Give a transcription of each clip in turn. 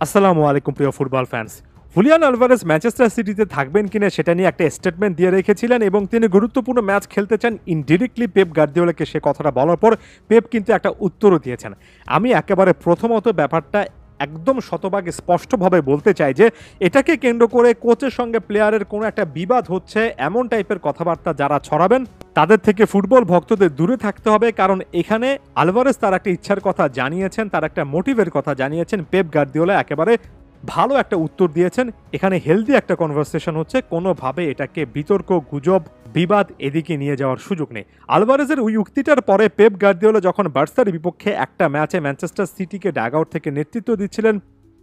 আসসালামু আলাইকুম প্রিয় football fans. Julian Alvarez Manchester সিটিতে থাকবেন কিনা সেটা নিয়ে একটা স্টেটমেন্ট দিয়ে রেখেছিলেন এবং তিনি গুরুত্বপূর্ণ ম্যাচ খেলতে চান ইনডিরেক্টলি পেপ গার্দিওলাকে সে কথাটা বলার পর পেপ কিন্তু একটা উত্তরও দিয়েছেন। আমি একেবারে প্রথমত ব্যাপারটা একদম শতভাগ স্পষ্টভাবে বলতে চাই যে এটাকে কেন্দ্র করে কোচের সঙ্গে প্লেয়ারের কোনো একটা বিবাদ হচ্ছে এমন টাইপের কথাবার্তা যারা ছড়াবেন তাদের থেকে ফুটবল ভক্তদের দূরে থাকতে হবে, কারণ এখানে আলভারেজ তার একটা ইচ্ছার কথা জানিয়েছেন, তার একটা মোটিভের কথা জানিয়েছেন। পেপ গার্দিওলা একেবারে ভালো একটা উত্তর দিয়েছেন। এখানে হেলদি একটা কনভারসেশন হচ্ছে, কোনোভাবে এটাকে বিতর্ক, গুজব, বিবাদ এদিকে নিয়ে যাওয়ার সুযোগ নেই। আলভারেজের ওই উক্তিটার পরে পেপ গার্দিওলা যখন বার্সার বিপক্ষে একটা ম্যাচে ম্যানচেস্টার সিটিকে ড্যাগ আউট থেকে নেতৃত্ব দিচ্ছিলেন,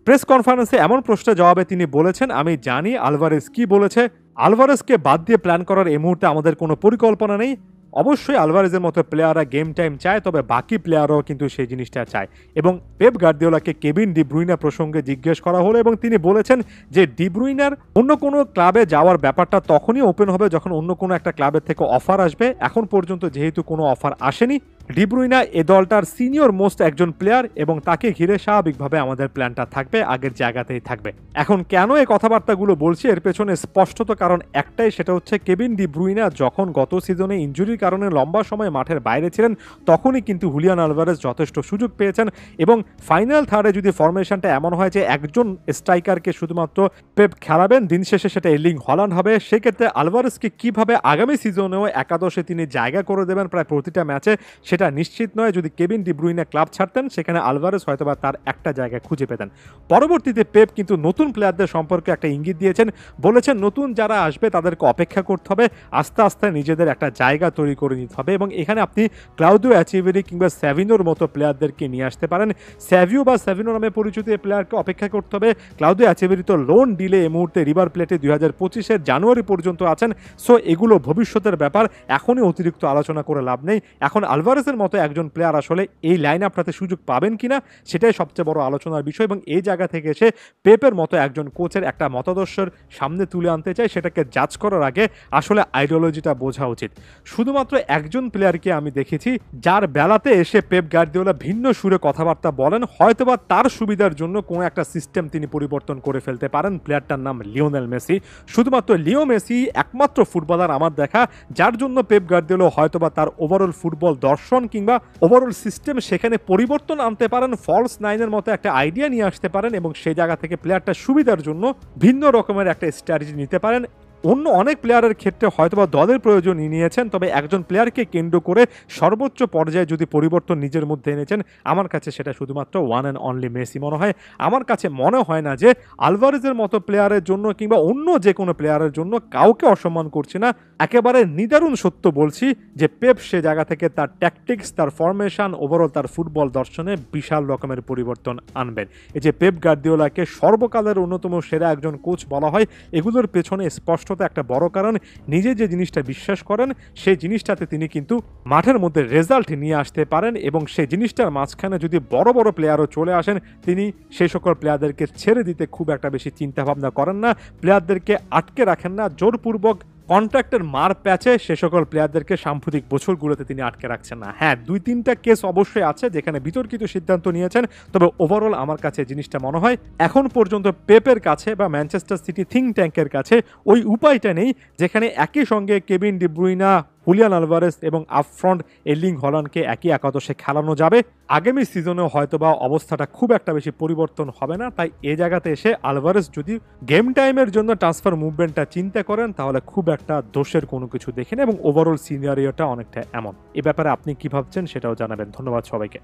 প্রেস কনফারেন্সে এমন প্রশ্নের জবাবে তিনি বলেছেন, আমি জানি আলভারেজ কি বলেছে, আলভারেজকে বাদ দিয়ে প্ল্যান করার এই মুহূর্তে আমাদের কোনো পরিকল্পনা নেই। অবশ্যই আলভারেজের মতো প্লেয়াররা গেম টাইম চায়, তবে বাকি প্লেয়াররাও কিন্তু সেই জিনিসটা চায়। এবং পেপ গার্দিওলাকে কেভিন ডি ব্রুইনা প্রসঙ্গে জিজ্ঞেস করা হলো এবং তিনি বলেছেন যে ডি ব্রুইনার অন্য কোনো ক্লাবে যাওয়ার ব্যাপারটা তখনই ওপেন হবে যখন অন্য কোনো একটা ক্লাবের থেকে অফার আসবে। এখন পর্যন্ত যেহেতু কোনো অফার আসেনি, ডি ব্রুইনা এ দলটার সিনিয়র মোস্ট একজন প্লেয়ার এবং তাকে ঘিরে স্বাভাবিকভাবে আমাদের প্ল্যানটা থাকবে, আগের জায়গাতেই থাকবে। এখন কেন এই কথাবার্তাগুলো বলছি, এর পেছনে স্পষ্টত কারণ একটাই, সেটা হচ্ছে কেভিন ডি ব্রুইনা যখন গত সিজনে ইনজুরির কারণে লম্বা সময় মাঠের বাইরে ছিলেন তখনই কিন্তু হুলিয়ান আলভারেজ যথেষ্ট সুযোগ পেয়েছেন। এবং ফাইনাল থার্ডে যদি ফরমেশনটা এমন হয় যে একজন স্ট্রাইকারকে শুধুমাত্র পেপ খেলাবেন, দিন শেষে সেটা এর্লিং হল্যান্ড হবে, সেক্ষেত্রে আলভারেজকে কিভাবে আগামী সিজনেও একাদশে তিনি জায়গা করে দেবেন প্রায় প্রতিটা ম্যাচে সেটা নিশ্চিত নয়। যদি কেভিন ডি ব্রুইনা ক্লাব ছাড়তেন সেখানে আলভারেজ হয়তোবা তার একটা জায়গা খুঁজে পেতেন। পরবর্তীতে পেপ কিন্তু নতুন প্লেয়ারদের সম্পর্কে একটা ইঙ্গিত দিয়েছেন, বলেছেন নতুন যারা আসবে তাদেরকে অপেক্ষা করতে হবে, আস্তে আস্তে নিজেদের একটা জায়গা তৈরি করে নিতে হবে। এবং এখানে আপনি ক্লাউদিও অ্যাচিভেরি কিংবা স্যাভিনোর মতো প্লেয়ারদেরকে নিয়ে আসতে পারেন। স্যাভিও বা স্যাভিনো নামে পরিচিত এই প্লেয়ারকে অপেক্ষা করতে হবে। ক্লাউদিও অ্যাচিভেরি তো লোন ডিলে এই মুহূর্তে রিভার প্লেটে 2025-এর জানুয়ারি পর্যন্ত আছেন। সো এগুলো ভবিষ্যতের ব্যাপার, এখনই অতিরিক্ত আলোচনা করে লাভ নেই। এখন আলভারেজের মতো একজন প্লেয়ার আসলে এই লাইন আপটাতে সুযোগ পাবেন কিনা সেটাই সবচেয়ে বড় আলোচনার বিষয়। এবং এই জায়গা থেকে এসে পেপের মতো একজন কোচের একটা মতাদর্শের সামনে তুলে আনতে চাই, সেটাকে জাজ করার আগে আসলে আইডিওলজিটা বোঝা উচিত। শুধুমাত্র একজন প্লেয়ারকে আমি দেখেছি যার বেলাতে এসে পেপ গার্দিওলা ভিন্ন সুরে কথাবার্তা বলেন, হয়তোবা তার সুবিধার জন্য কোনো একটা সিস্টেম তিনি পরিবর্তন করে ফেলতে পারেন। প্লেয়ারটার নাম লিওনেল মেসি। শুধুমাত্র লিও মেসি একমাত্র ফুটবলার আমার দেখা যার জন্য পেপ গার্দিওলা হয়তোবা তার ওভারঅল ফুটবল দর্শন কিংবা ওভারঅল সিস্টেম সেখানে পরিবর্তন আনতে পারেন, ফলস নাইনের মতো একটা আইডিয়া নিয়ে আসতে পারেন এবং সেই জায়গা থেকে প্লেয়ারটার সুবিধার জন্য ভিন্ন রকমের একটা স্ট্র্যাটেজি নিতে পারেন। অন্য অনেক প্লেয়ারের ক্ষেত্রে হয়তোবা দলের প্রয়োজন নিয়েছেন, তবে একজন প্লেয়ারকে কেন্দ্র করে সর্বোচ্চ পর্যায়ে যদি পরিবর্তন নিজের মধ্যে এনেছেন, আমার কাছে সেটা শুধুমাত্র ওয়ান অ্যান্ড অনলি মেসি মনে হয়। আমার কাছে মনে হয় না যে আলভারেজের মতো প্লেয়ারের জন্য কিংবা অন্য যে কোনো প্লেয়ারের জন্য কাউকে অসম্মান করছি না, একেবারে নিদারুণ সত্য বলছি যে পেপ সে জায়গা থেকে তার ট্যাকটিক্স, তার ফরমেশন, ওভারঅল তার ফুটবল দর্শনে বিশাল রকমের পরিবর্তন আনবেন। এই যে পেপ গার্দিওলাকে সর্বকালের অন্যতম সেরা একজন কোচ বলা হয়, এগুলোর পেছনে স্পষ্ট একটা বড় কারণ নিজে যে জিনিসটা বিশ্বাস করেন সেই জিনিসটাতে তিনি কিন্তু মাঠের মধ্যে রেজাল্ট নিয়ে আসতে পারেন এবং সেই জিনিসটার মাঝখানে যদি বড় বড় প্লেয়ারও চলে আসেন তিনি সেই সকল প্লেয়ারদেরকে ছেড়ে দিতে খুব একটা বেশি চিন্তা ভাবনা করেন না, প্লেয়ারদেরকে আটকে রাখেন না, জোরপূর্বক কন্ট্রাক্টের মার প্যাচে সে সকল প্লেয়ারদেরকে সাম্প্রতিক বছরগুলোতে তিনি আটকে রাখছেন না। হ্যাঁ, 2-3টা কেস অবশ্যই আছে যেখানে বিতর্কিত সিদ্ধান্ত নিয়েছেন, তবে ওভারঅল আমার কাছে জিনিসটা মনে হয় এখন পর্যন্ত পেপের কাছে বা ম্যানচেস্টার সিটি থিঙ্ক ট্যাঙ্কের কাছে ওই উপায়টা নেই যেখানে একই সঙ্গে Kevin De Bruyne, Julian Alvarez এবং আপফ্রন্ট এর্লিং হল্যান্ডকে একই একাদশে খেলানো যাবে। আগামী সিজনেও হয়তোবা অবস্থাটা খুব একটা বেশি পরিবর্তন হবে না, তাই এই জায়গাতে এসে আলভারেজ যদি গেম টাইমের জন্য ট্রান্সফার মুভমেন্টটা চিন্তা করেন তাহলে খুব একটা দোষের কোনো কিছু দেখেন এবং ওভারঅল সিনারিওটা অনেকটা এমন। এ ব্যাপারে আপনি কি ভাবছেন সেটাও জানাবেন। ধন্যবাদ সবাইকে।